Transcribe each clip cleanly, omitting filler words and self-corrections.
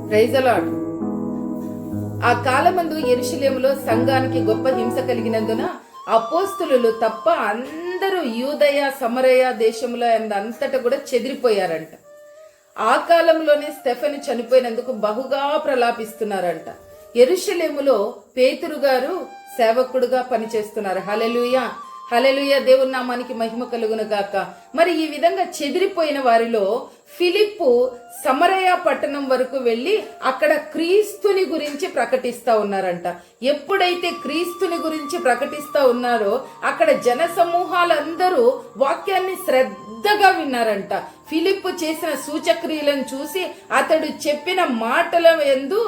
Praise the lord. ఆ కాలమందు యెరూషలేములో సంఘానికి గొప్ప హింస కలిగినందున అపోస్తలులు తప్ప అందరూ యూదయ సమరయ దేశంలో అంతటా కూడా చెదిరిపోయారంట. ఆ కాలంలోనే స్టెఫెను చనిపోయినందుకు బహుగా ప్రలాపిస్తున్నారంట. యెరూషలేములో పేతురు గారు సేవకుడుగా పనిచేస్తున్నారు. హల్లెలూయా, హల్లెలూయా, దేవుని నామానికి మహిమ కలుగును గాక. మరి ఈ విధంగా చెదిరిపోయిన వారిలో ఫిలిప్పు సమరయ పట్టణం వరకు వెళ్లి అక్కడ క్రీస్తుని గురించి ప్రకటిస్తా ఉన్నారంట. ఎప్పుడైతే క్రీస్తుని గురించి ప్రకటిస్తా ఉన్నారో అక్కడ జన సమూహాలందరూ వాక్యాన్ని శ్రద్ధగా విన్నారంట. ఫిలిప్పు చేసిన సూచక్రియలను చూసి అతడు చెప్పిన మాటల యందు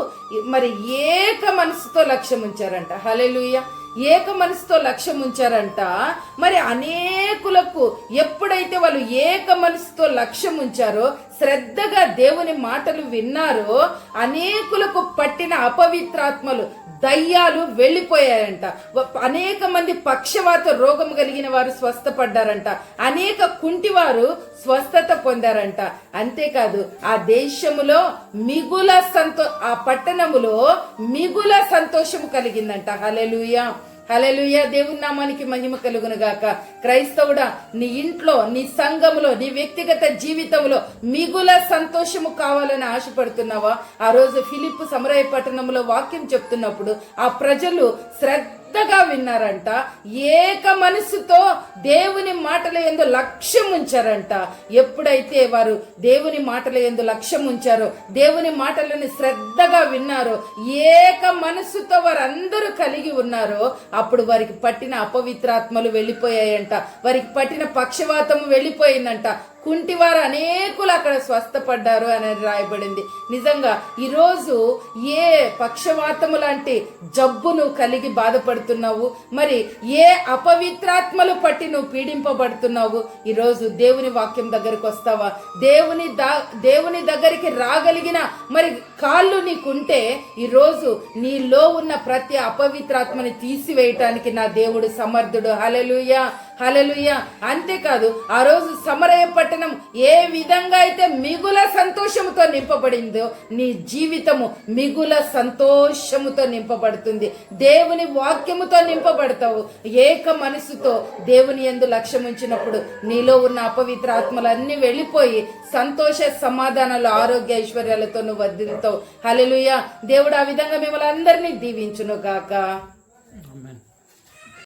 మరి ఏక మనసుతో లక్ష్యం ఉంచారంట. హల్లెలూయా, ఏక మనసుతో లక్ష్యం ఉంచారంట. మరి అనేకులకు ఎప్పుడైతే వాళ్ళు ఏక మనసుతో లక్ష్యం ఉంచారో, శ్రద్ధగా దేవుని మాటలు విన్నారో, అనేకులకు పట్టిన అపవిత్రాత్మలు దయ్యాలు వెళ్లిపోయాయంట. అనేక మంది పక్షవాత రోగం కలిగిన వారు స్వస్థపడ్డారంట. అనేక కుంటివారు స్వస్థత పొందారంట. అంతేకాదు ఆ దేశములో ఆ పట్టణములో మిగుల సంతోషము కలిగిందంట. హల్లెలూయా, హల్లెలూయా, దేవుని నామానికి మహిమ కలుగును గాక. క్రైస్తవుడా, నీ ఇంట్లో, నీ సంఘములో, నీ వ్యక్తిగత జీవితంలో మిగుల సంతోషము కావాలని ఆశపడుతున్నావా? ఆ రోజు ఫిలిప్పు సమరయ పట్టణంలో వాక్యం చెప్తున్నప్పుడు ఆ ప్రజలు శ్రద్ధగా విన్నారంట. ఏక మనసుతో దేవుని మాటల యందు లక్ష్యం ఉంచారంట. ఎప్పుడైతే వారు దేవుని మాటల యందు లక్ష్యం ఉంచారో, దేవుని మాటలను శ్రద్ధగా విన్నారో, ఏక మనసుతో వారందరూ కలిగి ఉన్నారో, అప్పుడు వారికి పట్టిన అపవిత్రాత్మలు వెళ్లిపోయాయంట. వారికి పట్టిన పక్షవాతము వెళ్లిపోయిందంట. కుంటివారు అనేకులు అక్కడ స్వస్థపడ్డారు అని రాయబడింది. నిజంగా ఈరోజు ఏ పక్షవాతము లాంటి జబ్బును కలిగి బాధపడుతున్నావు, మరి ఏ అపవిత్రాత్మలు పట్టి నువ్వు పీడింపబడుతున్నావు, ఈరోజు దేవుని వాక్యం దగ్గరకు వస్తావా? దేవుని దగ్గరికి రాగలిగిన మరి కాళ్ళు నీకుంటే ఈరోజు నీలో ఉన్న ప్రతి అపవిత్రాత్మని తీసివేయటానికి నా దేవుడు సమర్థుడు. హల్లెలూయా, హల్లెలూయా. అంతేకాదు ఆ రోజు సమరయ పట్టణం ఏ విధంగా అయితే మిగుల సంతోషముతో నింపబడిందో, నీ జీవితము మిగుల సంతోషముతో నింపబడుతుంది. దేవుని వాక్యముతో నింపబడతావు. ఏక మనసుతో దేవుని యందు లక్ష్యం ఉంచినప్పుడు నీలో ఉన్న అపవిత్ర ఆత్మలన్నీ వెళ్లిపోయి సంతోష సమాధానాలు, ఆరోగ్య ఐశ్వర్యాలతో నువ్వు వర్ధిల్లుతావు. హల్లెలూయా. దేవుడు ఆ విధంగా మిమ్మల్ని అందరినీ దీవించును గాక.